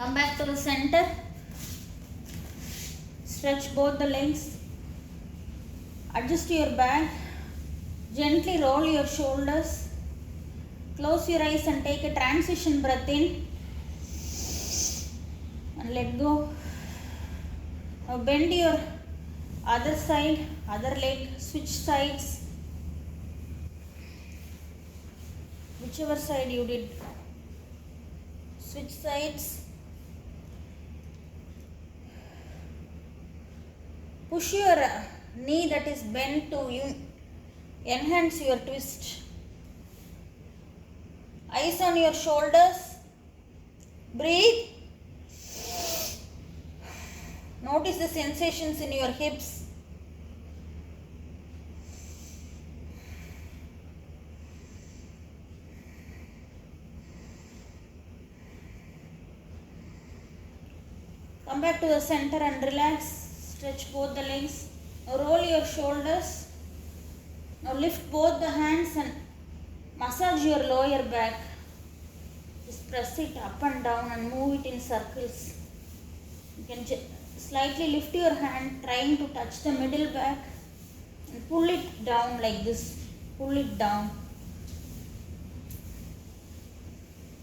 Come back to the center. Stretch both the legs. Adjust your back. Gently roll your shoulders. Close your eyes and take a transition breath in. And let go. Now bend your other side, other leg. Switch sides. Whichever side you did. Switch sides. Push your knee that is bent to enhance your twist. Eyes on your shoulders. Breathe. Notice the sensations in your hips. Come back to the center and relax. Stretch both the legs. Now roll your shoulders. Now lift both the hands and massage your lower back. Just press it up and down and move it in circles. You can slightly lift your hand, trying to touch the middle back, and pull it down like this. Pull it down.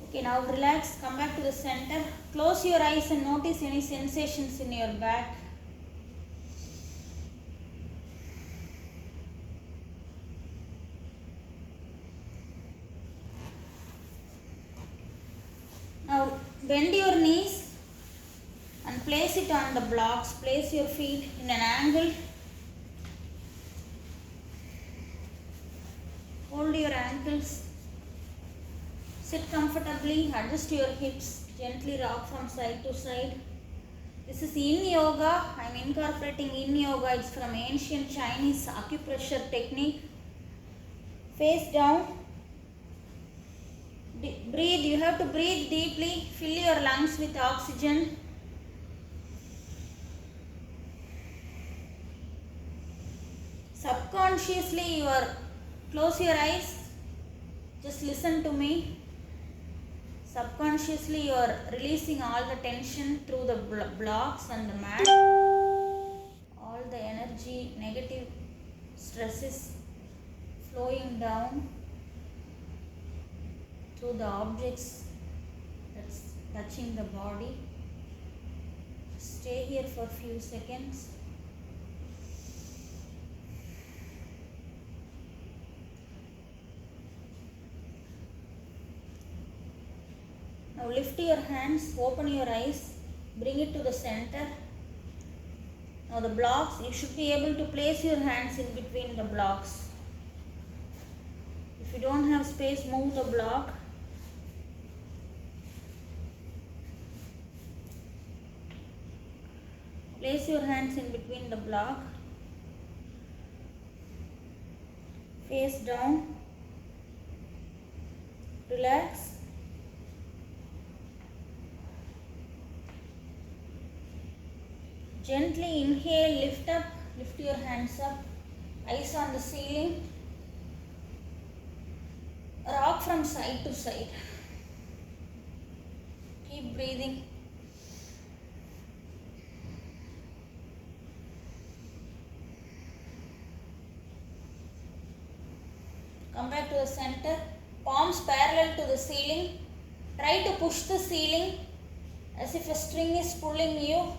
Okay, now relax. Come back to the center. Close your eyes and notice any sensations in your back. Now bend your knees and place it on the blocks. Place your feet in an angle. Hold your ankles. Sit comfortably. Adjust your hips. Gently rock from side to side. This is Yin Yoga. I am incorporating Yin Yoga. It's from ancient Chinese acupressure technique. Face down. Breathe. You have to breathe deeply. Fill your lungs with oxygen. Subconsciously close your eyes. Just listen to me. Subconsciously you are releasing all the tension through the blocks and the mat. All the energy, negative stresses flowing down through the objects that's touching the body. Stay here for a few seconds. Now lift your hands, open your eyes, bring it to the center. Now the blocks, you should be able to place your hands in between the blocks. If you don't have space, move the block. Place your hands in between the block. Face down. Relax. Gently inhale, lift up, lift your hands up, eyes on the ceiling. Rock from side to side. Keep breathing. Come back to the center. Palms parallel to the ceiling. Try to push the ceiling as if a string is pulling you.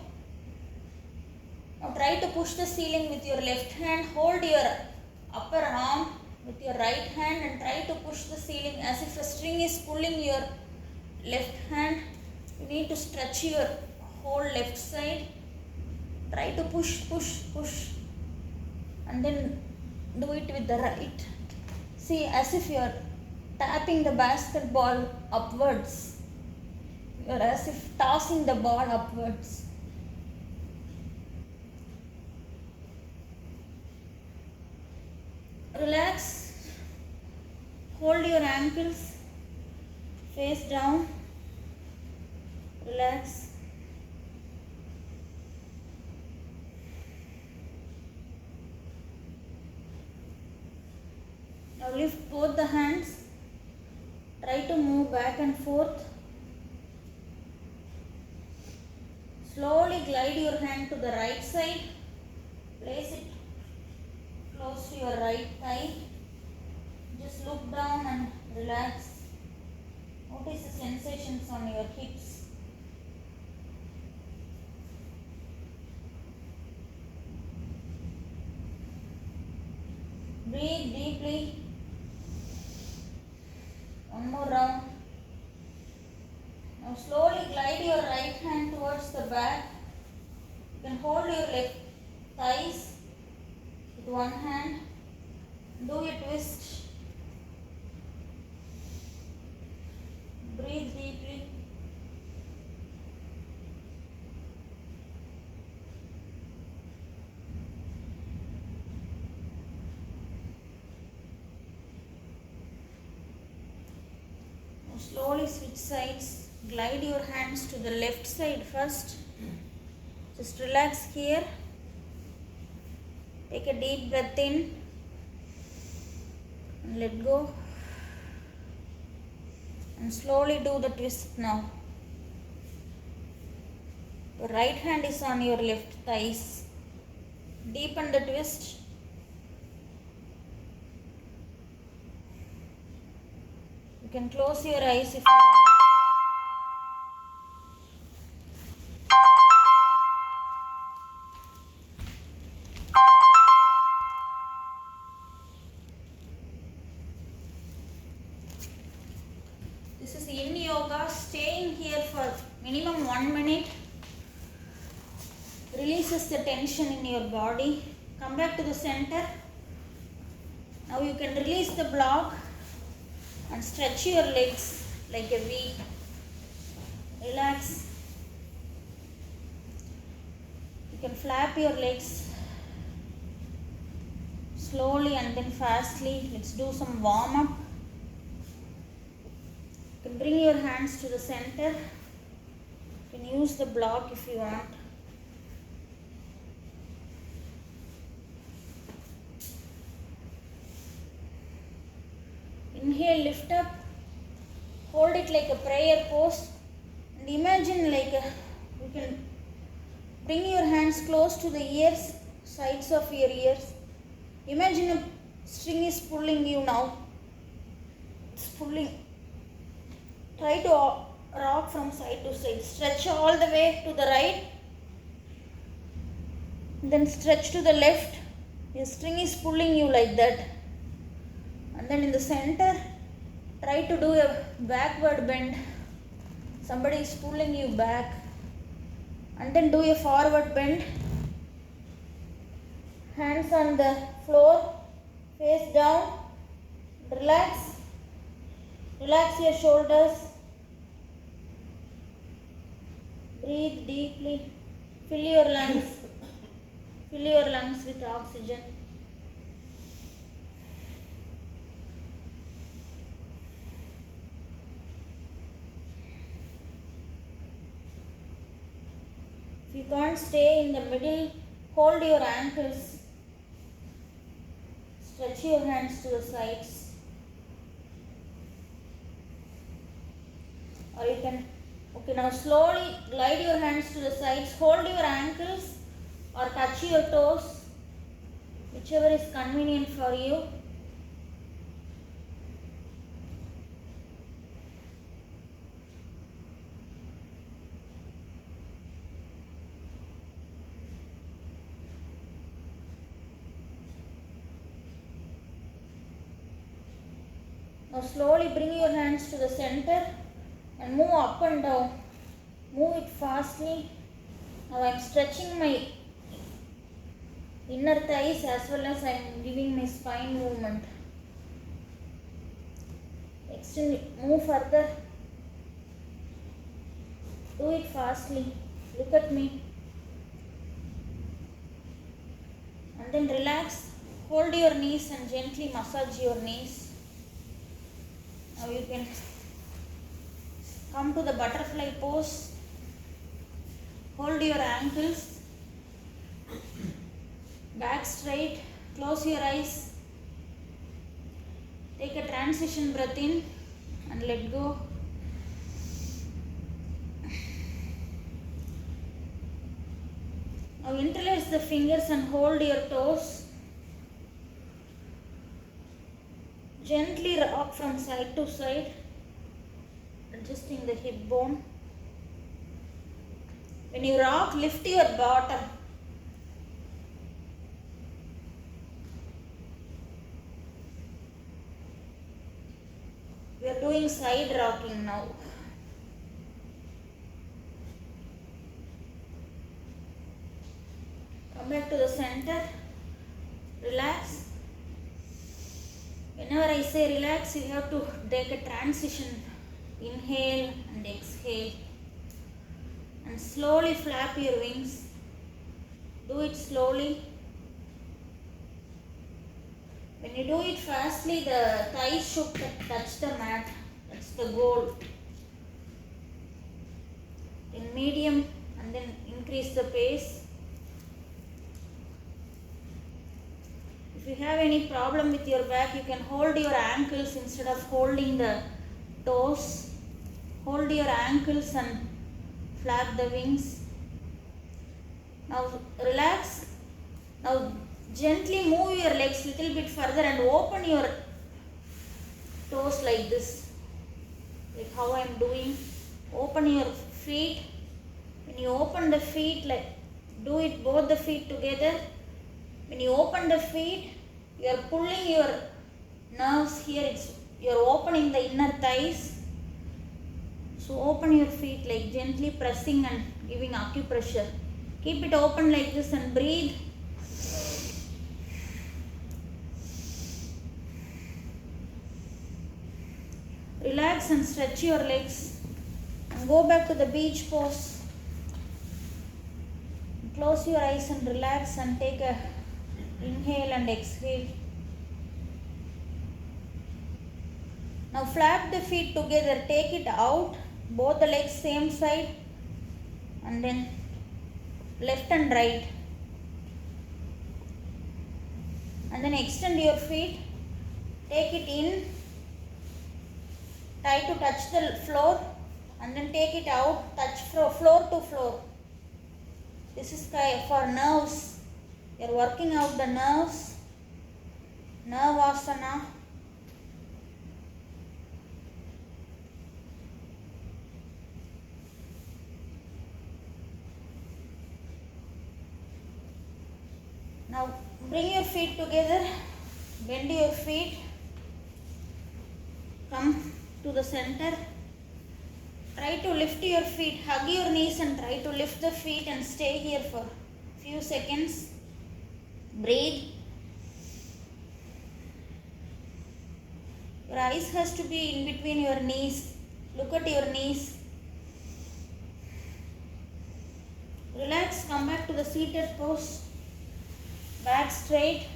Now try to push the ceiling with your left hand. Hold your upper arm with your right hand and try to push the ceiling as if a string is pulling your left hand. You need to stretch your whole left side. Try to push, push, push, and then do it with the right. See, as if you are tapping the basketball upwards. You are as if tossing the ball upwards. Relax. Hold your ankles. Face down. Relax. Now lift both the hands. Try to move back and forth. slowly glide your hand to the right side. Place it close to your right thigh. Just look down and relax. Notice the sensations on your hips. Breathe deeply. One more round. Now slowly glide your right hand towards the back. You can hold your left thighs with one hand. Do a twist. Breathe deeply. Now slowly switch sides. Glide your hands to the left side first. Just relax here. Take a deep breath in and let go. And slowly do the twist now. Your right hand is on your left thighs. Deepen the twist. You can close your eyes if you want. This is Yin Yoga. Staying here for minimum 1 minute releases the tension in your body. Come back to the center. Now you can release the block and stretch your legs like a V. Relax. You can flap your legs slowly and then fastly. Let's do some warm up. You can bring your hands to the center. You can use the block if you want. Inhale, lift up. Hold it like a prayer pose. And imagine like you can bring your hands close to the ears, sides of your ears. Imagine a string is pulling you now. It's pulling. Try to rock from side to side. Stretch all the way to the right. Then stretch to the left. Your string is pulling you like that. And then in the center, try to do a backward bend. Somebody is pulling you back. And then do a forward bend. Hands on the floor, face down. Relax. Relax your shoulders. Breathe deeply. Fill your lungs. Fill your lungs with oxygen. If you can't stay in the middle, hold your ankles. Stretch your hands to the sides. Or you can, now slowly glide your hands to the sides. Hold your ankles or touch your toes, whichever is convenient for you. Now slowly bring your hands to the center and move up and down. Move it fastly. Now I am stretching my inner thighs as well as I am giving my spine movement. Extend it. Move further. Do it fastly. Look at me. And then relax. Hold your knees and gently massage your knees. Now you can come to the butterfly pose. Hold your ankles. Back straight. Close your eyes. Take a transition breath in and let go. Now interlace the fingers and hold your toes. Gently rock from side to side, adjusting the hip bone. When you rock, lift your bottom. We are doing side rocking now. Come back to the center. Relax. Whenever I say relax, you have to take a transition. Inhale and exhale. And slowly flap your wings. Do it slowly. When you do it fastly, the thighs should touch the mat. That's the goal. In medium, and then increase the pace. If you have any problem with your back, you can hold your ankles instead of holding the toes. Hold your ankles and flap the wings. Now relax. Now gently move your legs little bit further and open your toes like this. Like how I am doing. Open your feet. When you open the feet, like do it both the feet together. When you open the feet, you are pulling your nerves here. You are opening the inner thighs. So open your feet like gently pressing and giving acupressure. Keep it open like this and breathe. Relax and stretch your legs. And go back to the beach pose. Close your eyes and relax and take a inhale and exhale. Now flap the feet together. Take it out. Both the legs same side. And then left and right. And then extend your feet. Take it in. Try to touch the floor. And then take it out. Touch floor to floor. This is for nerves. You are working out the nerves. Nirvasana. Now bring your feet together. Bend your feet. Come to the center. Try to lift your feet. Hug your knees and try to lift the feet and stay here for a few seconds. Breathe. Your eyes has to be in between your knees. Look at your knees. Relax. Come back to the seated pose. Back straight.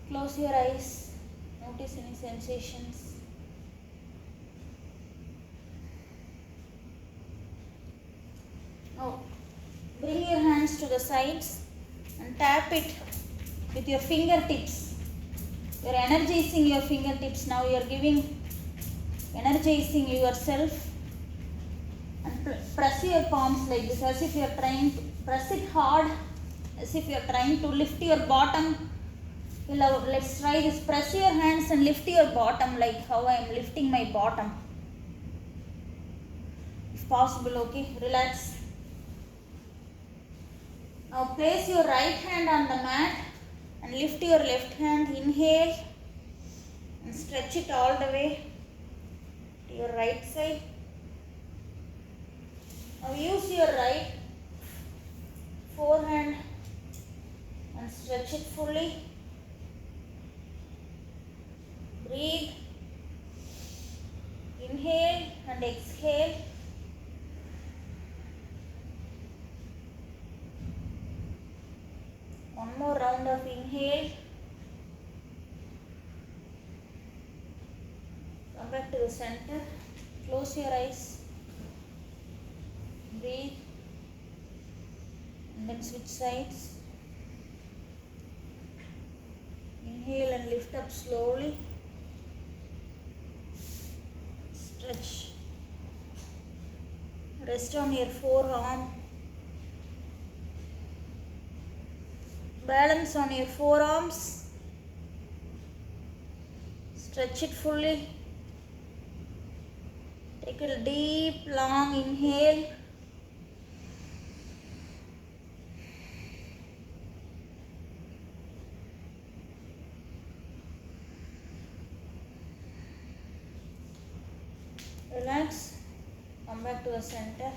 Close your eyes. Notice any sensations. Now bring your hands to the sides and tap it with your fingertips. You are energizing your fingertips. Now you are energizing yourself. And press your palms like this as if you are trying to press it hard, as if you are trying to lift your bottom. Let's try this. Press your hands and lift your bottom like how I am lifting my bottom. If possible, okay? Relax. Now place your right hand on the mat and lift your left hand. Inhale and stretch it all the way to your right side. Now use your right forehand and stretch it fully. Breathe. Inhale and exhale. One more round of inhale. Come back to the center. Close your eyes. Breathe. And then switch sides. Inhale and lift up slowly. Stretch. Rest on your forearm. balance on your forearms. Stretch it fully. Take a deep, long inhale. Relax. Come back to the center.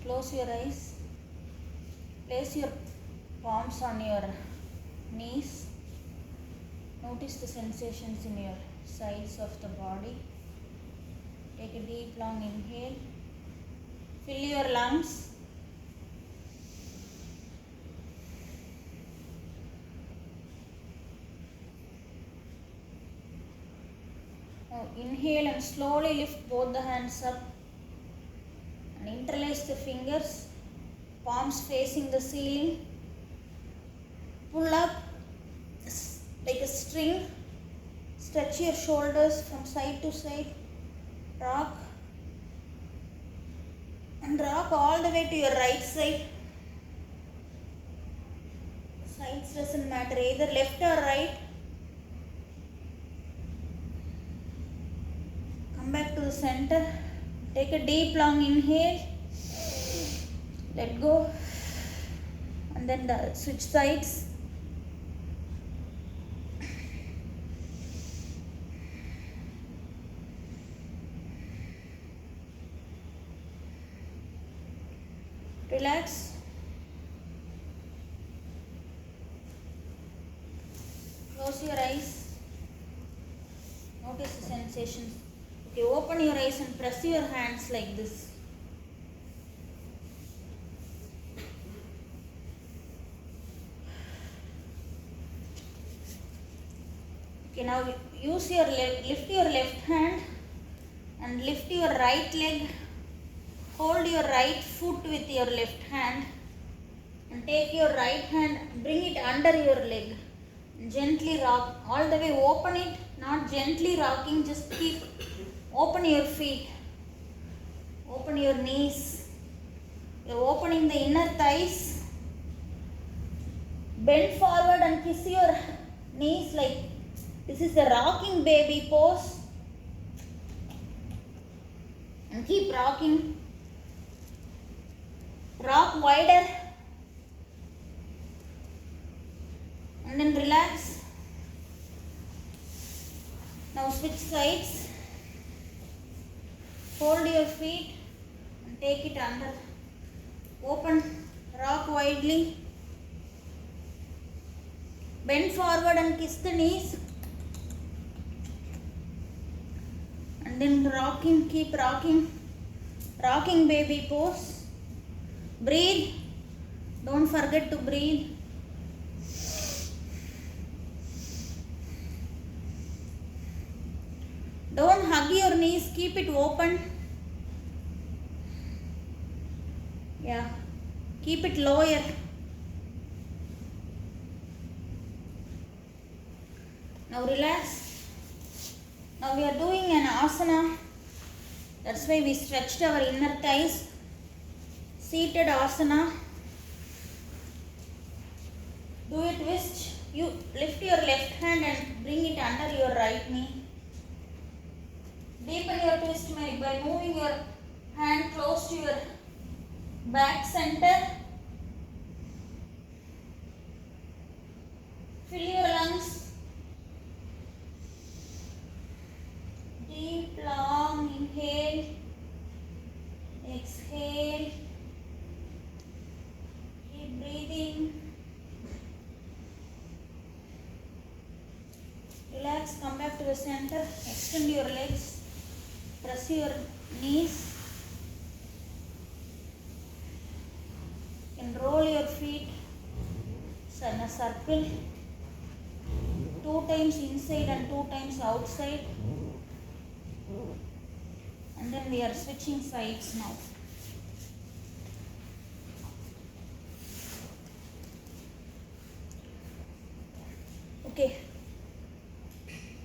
Close your eyes. Place your palms on your knees. Notice the sensations in your sides of the body. Take a deep, long inhale. Fill your lungs. Now inhale and slowly lift both the hands up and interlace the fingers, palms facing the ceiling. Pull up like a string. Stretch your shoulders from side to side. Rock and rock all the way to your right side. Sides doesn't matter, either left or right. Come back to the center. Take a deep, long inhale. Let go. And then switch sides. Relax. Close your eyes. Notice the sensations. Okay, open your eyes and press your hands like this. Okay, now use your lift your left hand and lift your right leg. Hold your right foot with your left hand and take your right hand, bring it under your leg. Gently rock all the way, open it, not gently rocking, just keep open your feet, open your knees. You're opening the inner thighs. Bend forward and kiss your knees like this is the rocking baby pose. And keep rocking. Rock wider. And then relax. Now switch sides. Hold your feet and take it under. Open, rock widely. Bend forward and kiss the knees. And then rocking, keep rocking. Rocking baby pose. Breathe. Don't forget to breathe. Don't hug your knees, keep it open. Yeah, keep it lower. Now relax. Now we are doing an asana. That's why we stretched our inner thighs. Seated asana. Do a twist. You lift your left hand and bring it under your right knee. Deepen your twist by moving your hand close to your back center. Fill your lungs. Deep, long inhale. Exhale. Keep breathing. Relax, come back to the center. Extend your legs. Press your knees. And roll your feet in a circle. 2 times inside and 2 times outside. And then we are switching sides now. Okay.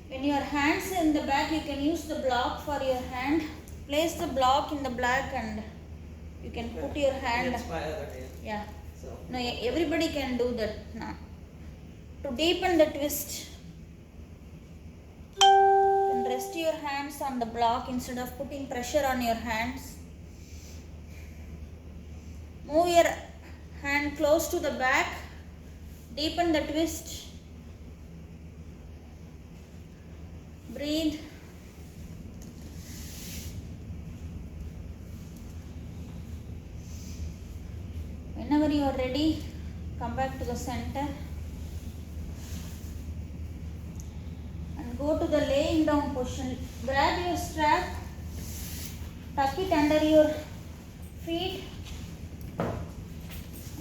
When your hands in the back, you can use the block for your hand. Place the block in the back and you can put your hand. Yeah. So No, everybody can do that now. To deepen the twist, you can rest your hands on the block instead of putting pressure on your hands. Move your hand close to the back. Deepen the twist. Breathe. Whenever you are ready, come back to the center and go to the laying down position. Grab your strap, tuck it under your feet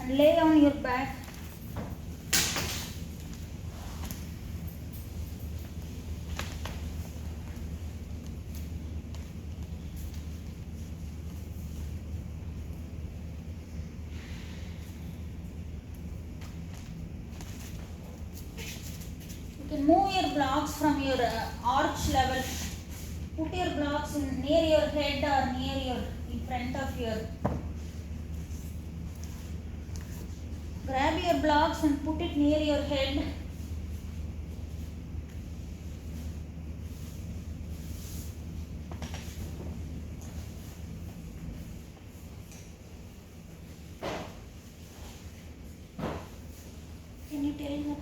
and lay on your back. You can move your blocks from your arch level. Put your blocks near your head or in front of your. Grab your blocks and put it near your head. Can you tell me?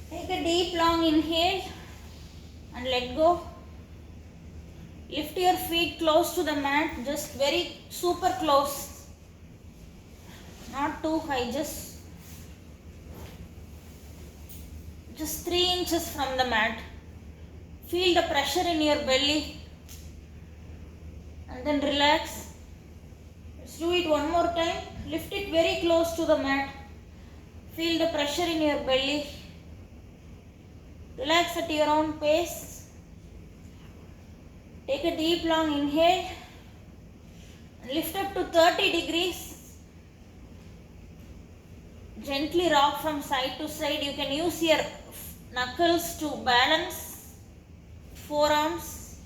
Take a deep long inhale and let go. Lift your feet close to the mat, just very super close. Not too high, just 3 inches from the mat. Feel the pressure in your belly and then relax. Let's do it one more time. Lift it very close to the mat. Feel the pressure in your belly. Relax at your own pace. Take a deep long inhale and lift up to 30 degrees. Gently rock from side to side. You can use your knuckles to balance, forearms.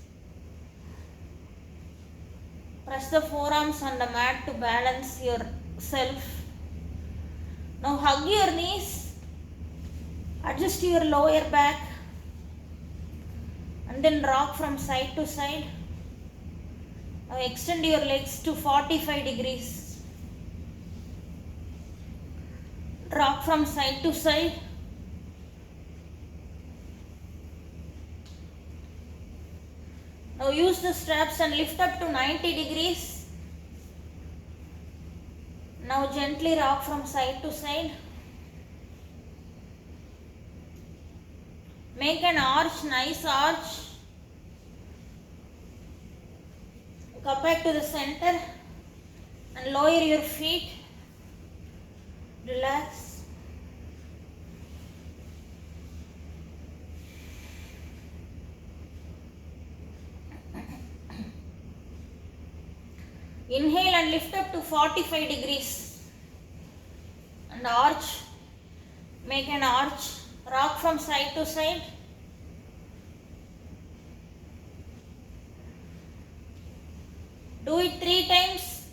Press the forearms on the mat to balance yourself. Now hug your knees. Adjust your lower back and then rock from side to side. Now extend your legs to 45 degrees. Rock from side to side. Now use the straps and lift up to 90 degrees. Now gently rock from side to side. Make an arch, nice arch. Come back to the center and lower your feet. Relax. Inhale and lift up to 45 degrees. And arch. Make an arch. Rock from side to side. Do it 3 times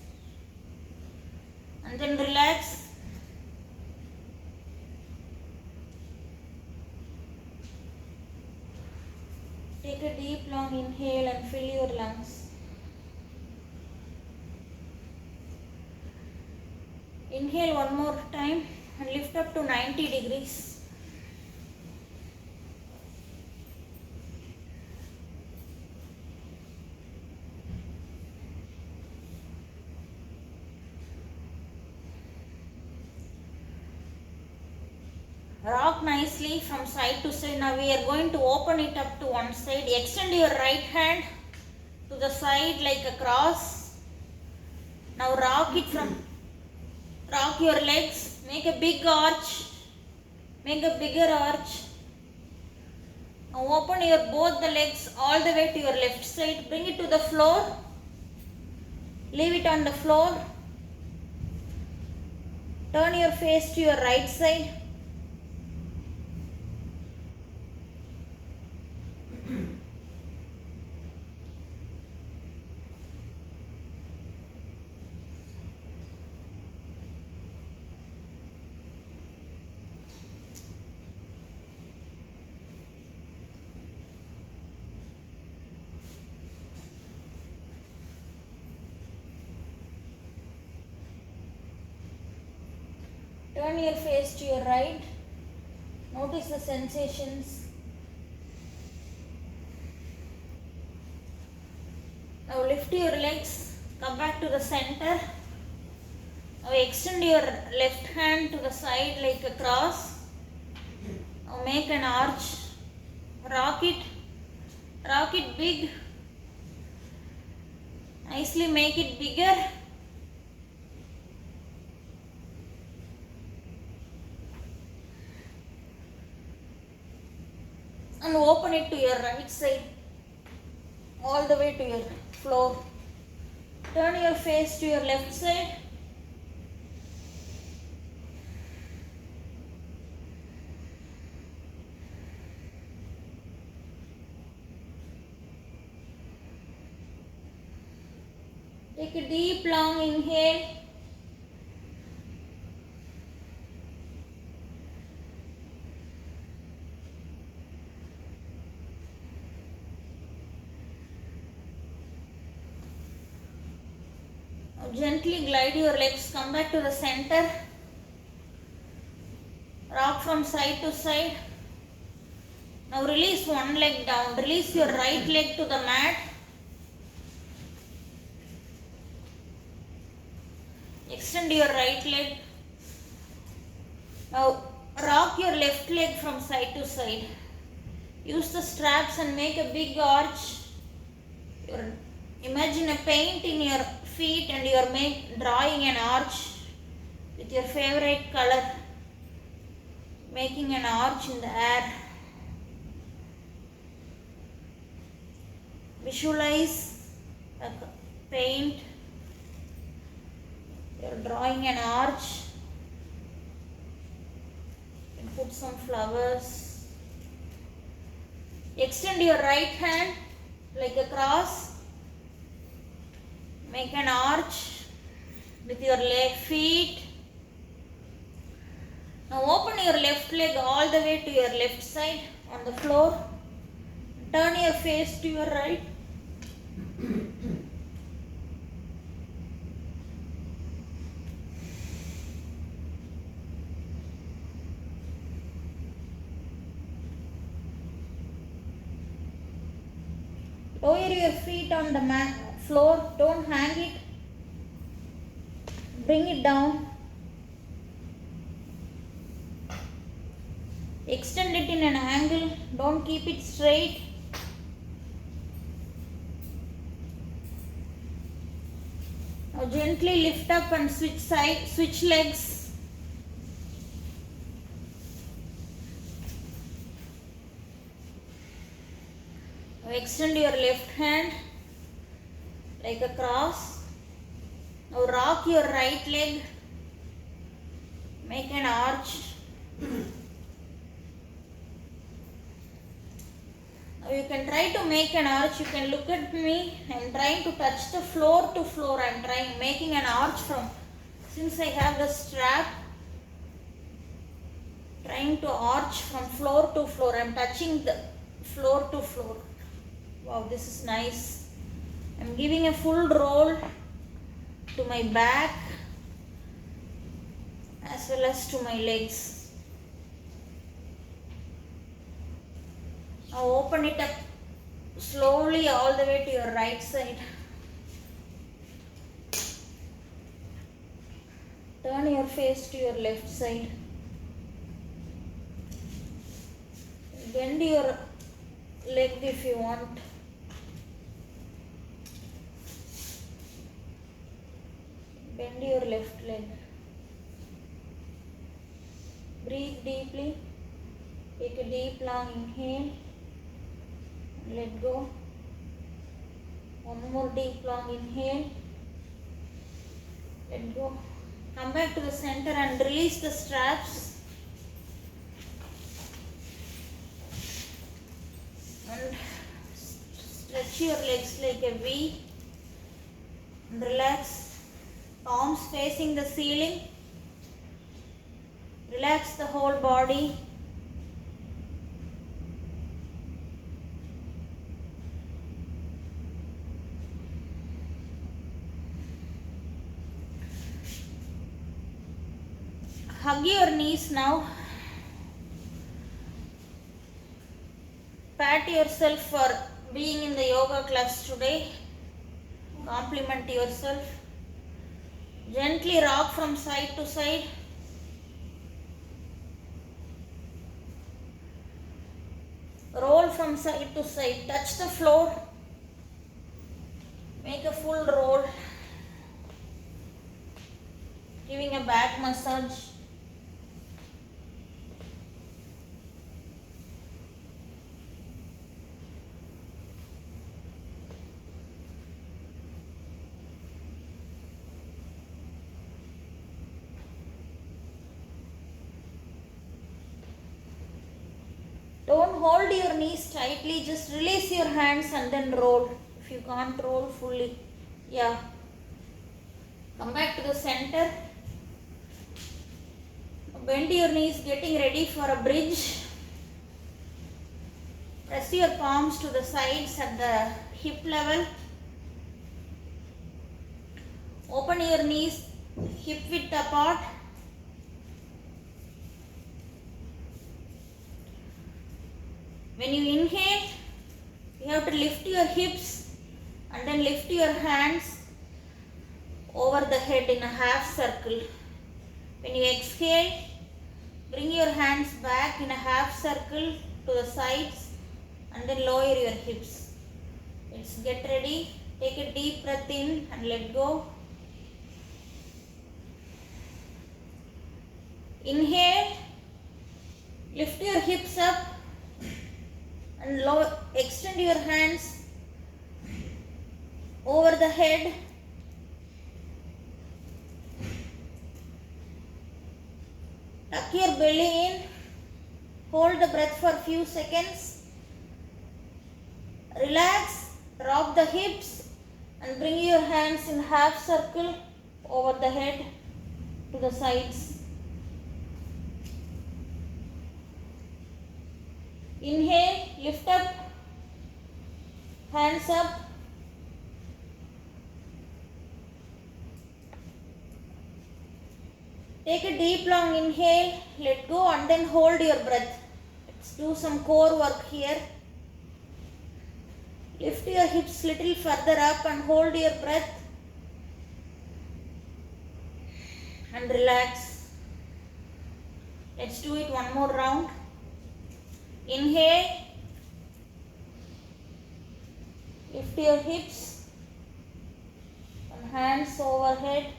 and then relax. Take a deep long inhale and fill your lungs. Inhale one more time and lift up to 90 degrees. Rock nicely from side to side. Now we are going to open it up to one side. Extend your right hand to the side like a cross. Now rock your legs. Make a big arch. Make a bigger arch. Now open both the legs all the way to your left side. Bring it to the floor. Leave it on the floor. Turn your face to your right side. Turn your face to your right. Notice the sensations. Now lift your legs, come back to the center. Now extend your left hand to the side like a cross. Now make an arch. Rock it big. Nicely make it bigger. And open it to your right side, all the way to your floor. Turn your face to your left side. Take a deep long inhale. Now gently glide your legs, come back to the center. Rock from side to side. Now release one leg down. Release your right leg to the mat. Extend your right leg. Now rock your left leg from side to side. Use the straps and make a big arch. Imagine a paint in your feet and you are drawing an arch with your favorite color. Making an arch in the air. Visualize a paint. You are drawing an arch. You can put some flowers. Extend your right hand like a cross. Make an arch with your feet. Now open your left leg all the way to your left side on the floor. Turn your face to your right. Lower your feet on the floor. Don't hang it. Bring it down. Extend it in an angle. Don't keep it straight. Now gently lift up and switch legs. Now extend your left hand like a cross. Now rock your right leg. Make an arch. Now you can try to make an arch. You can look at me. I am trying to touch the floor to floor. I am making an arch since I have the strap. Trying to arch from floor to floor. I am touching the floor to floor. Wow, this is nice. I am giving a full roll to my back as well as to my legs. Now open it up slowly all the way to your right side. Turn your face to your left side. Bend your leg if you want. Bend your left leg. Breathe deeply. Take a deep long inhale. Let go. One more deep long inhale. Let go. Come back to the center and release the straps. And stretch your legs like a V. And relax. Palms facing the ceiling. Relax the whole body. Hug your knees now. Pat yourself for being in the yoga class today. Compliment yourself. Gently rock from side to side. Roll from side to side. Touch the floor. Make a full roll. Giving a back massage. Don't hold your knees tightly, just release your hands and then roll. If you can't roll fully, yeah. Come back to the center. Bend your knees, getting ready for a bridge. Press your palms to the sides at the hip level. Open your knees, hip width apart. When you inhale, you have to lift your hips and then lift your hands over the head in a half circle. When you exhale, bring your hands back in a half circle to the sides and then lower your hips. Let's get ready. Take a deep breath in and let go. Inhale, lift your hips up and extend your hands over the head. Tuck your belly in. Hold the breath for a few seconds. Relax. Rock the hips and bring your hands in half circle over the head to the sides. Inhale, lift up, hands up. Take a deep long inhale, let go and then hold your breath. Let's do some core work here. Lift your hips little further up and hold your breath. And relax. Let's do it one more round. Inhale, lift your hips and hands overhead.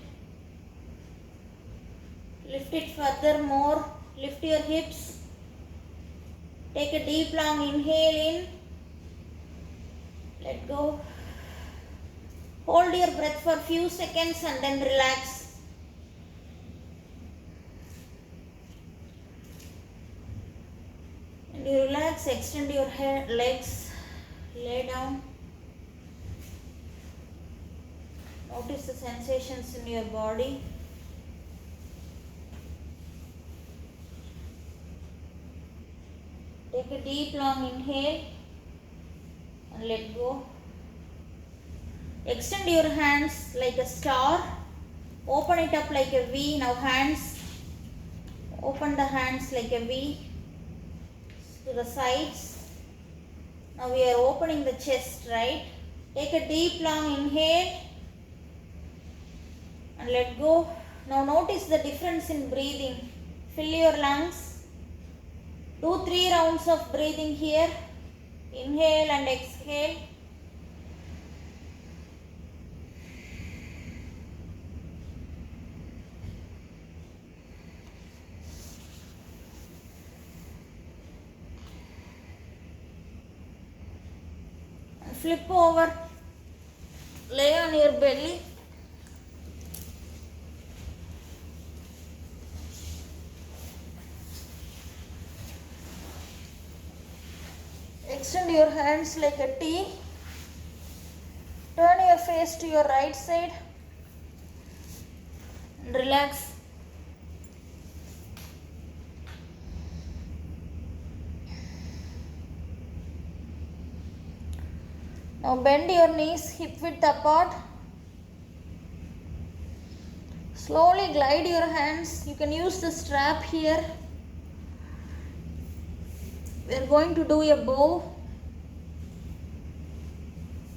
Lift it further more, lift your hips. Take a deep long inhale in, let go. Hold your breath for a few seconds and then relax. And you relax, extend your legs, lay down. Notice the sensations in your body. Take a deep long inhale and let go. Extend your hands like a star. Open it up like a V. Now hands. Open the hands like a V to the sides. Now we are opening the chest, right? Take a deep long inhale and let go. Now notice the difference in breathing. Fill your lungs. Do 3 rounds of breathing here. Inhale and exhale. And flip over. Lay on your belly. Extend your hands like a T. Turn your face to your right side and relax. Now bend your knees hip width apart. Slowly glide your hands. You can use the strap here. We are going to do a bow.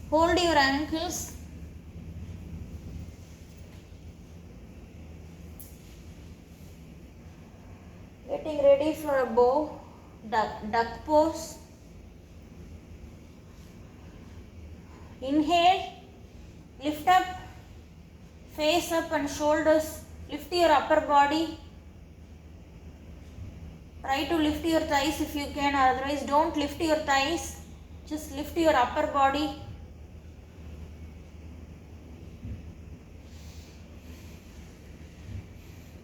Hold your ankles. Getting ready for a bow. Duck pose. Inhale. Lift up. Face up and shoulders. Lift your upper body. Try to lift your thighs if you can, otherwise don't lift your thighs. Just lift your upper body.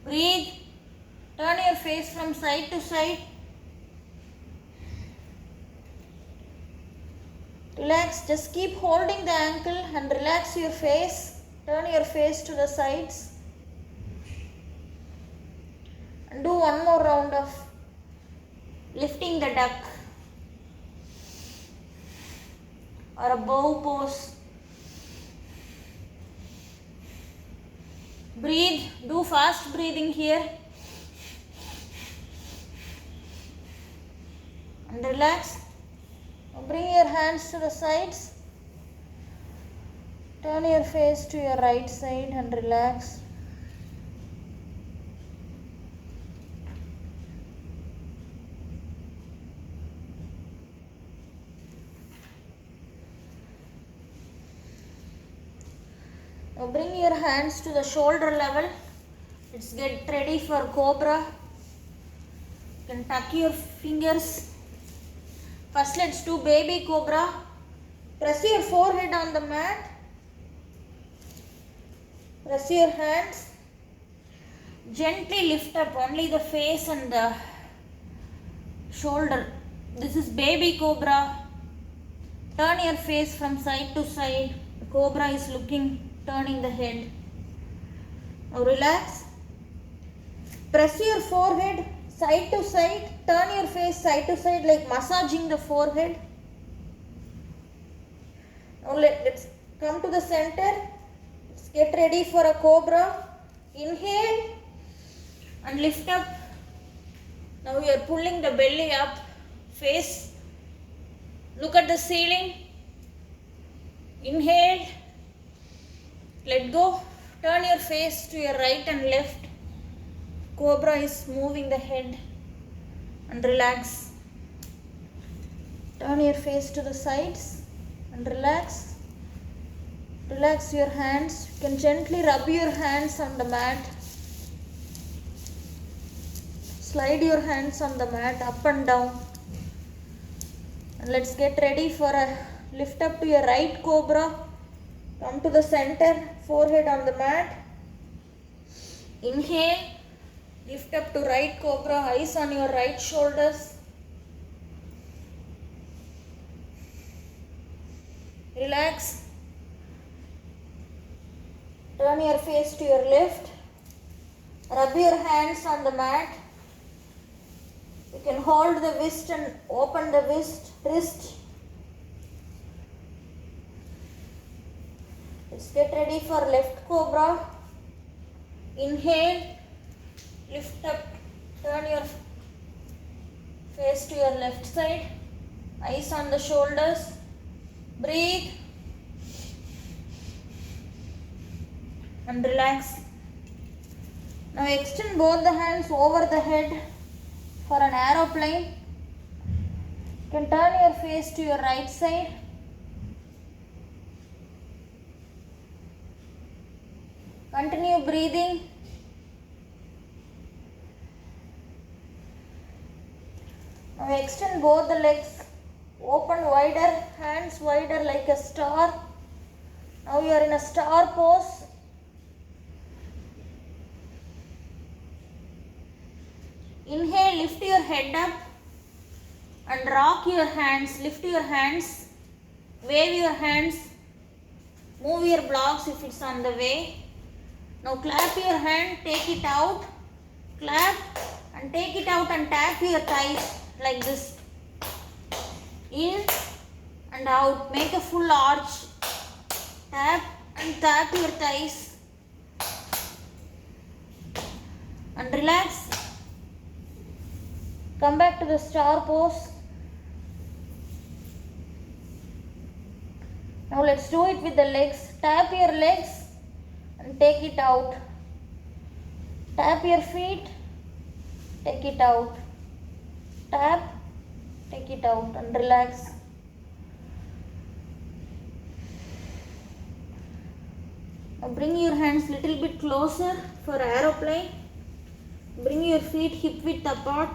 Breathe. Turn your face from side to side. Relax. Just keep holding the ankle and relax your face. Turn your face to the sides. And do one more round of lifting the duck or a bow pose. Breathe. Do fast breathing here. And relax. Bring your hands to the sides. Turn your face to your right side and relax. Now bring your hands to the shoulder level. Let's get ready for cobra. You can tuck your fingers. First let's do baby cobra. Press your forehead on the mat. Press your hands. Gently lift up only the face and the shoulder. This is baby cobra. Turn your face from side to side. The cobra is turning the head. Now relax. Press your forehead side to side. Turn your face side to side like massaging the forehead. Now let's come to the center. Let's get ready for a cobra. Inhale and lift up. Now we are pulling the belly up. Face. Look at the ceiling. Inhale. Let go. Turn your face to your right and left. Cobra is moving the head. And relax. Turn your face to the sides and relax. Relax your hands. You can gently rub your hands on the mat. Slide your hands on the mat up and down. And let's get ready for a lift up to your right cobra. Come to the center, forehead on the mat. Inhale. Lift up to right cobra, eyes on your right shoulders. Relax. Turn your face to your left. Rub your hands on the mat. You can hold the wrist and open the wrist. Let's get ready for left cobra. Inhale. Lift up. Turn your face to your left side. Eyes on the shoulders. Breathe. And relax. Now extend both the hands over the head for an aeroplane. You can turn your face to your right side. Continue breathing. Now extend both the legs. Open wider, hands wider like a star. Now you are in a star pose. Inhale, lift your head up. and rock your hands, lift your hands, wave your hands, move your blocks if it's on the way. Now clap your hand, take it out, clap and take it out and tap your thighs like this. In and out, make a full arch, tap and tap your thighs and relax. Come back to the star pose. Now let's do it with the legs. Tap your legs and take it out. Tap your feet, take it out. Tap, take it out and relax. Now bring your hands little bit closer for aeroplane. Bring your feet hip width apart.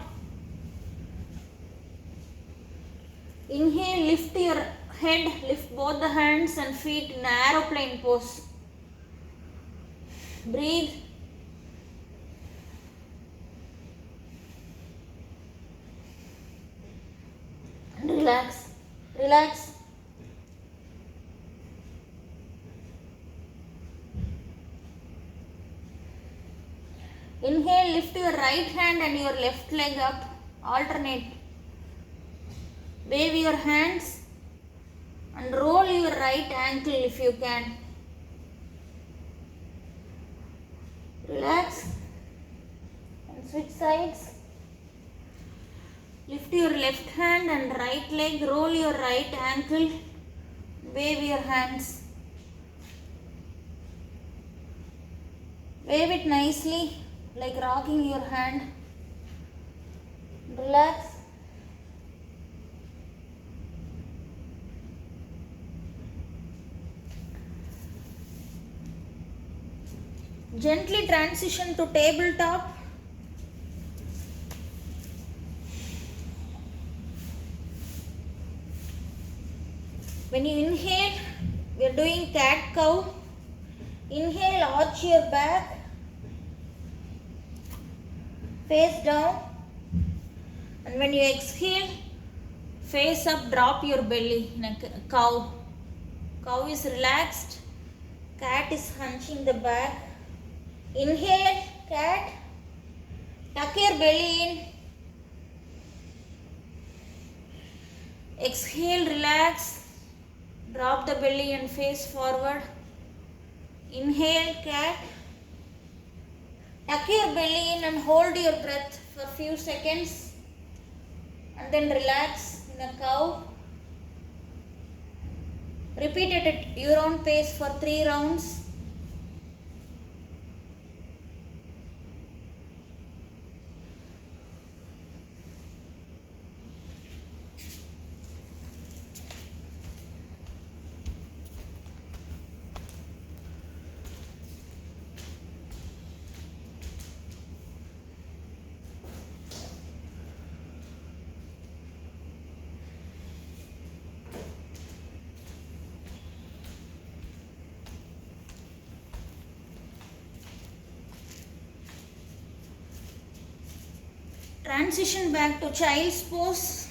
Inhale, lift your head, lift both the hands and feet in aeroplane pose. Breathe. And relax. Relax. Inhale, lift your right hand and your left leg up. Alternate. Wave your hands and roll your right ankle if you can. Relax and switch sides. Lift your left hand and right leg, roll your right ankle, wave your hands. Wave it nicely like rocking your hand. Relax. Gently transition to tabletop. When you inhale, we are doing cat cow. Inhale, arch your back, face down. And when you exhale, face up, drop your belly in a cow. Cow is relaxed, cat is hunching the back. Inhale, cat, tuck your belly in. Exhale, relax, drop the belly and face forward. Inhale, cat, tuck your belly in and hold your breath for few seconds and then relax in a cow. Repeat it at your own pace for 3 rounds. Transition back to child's pose.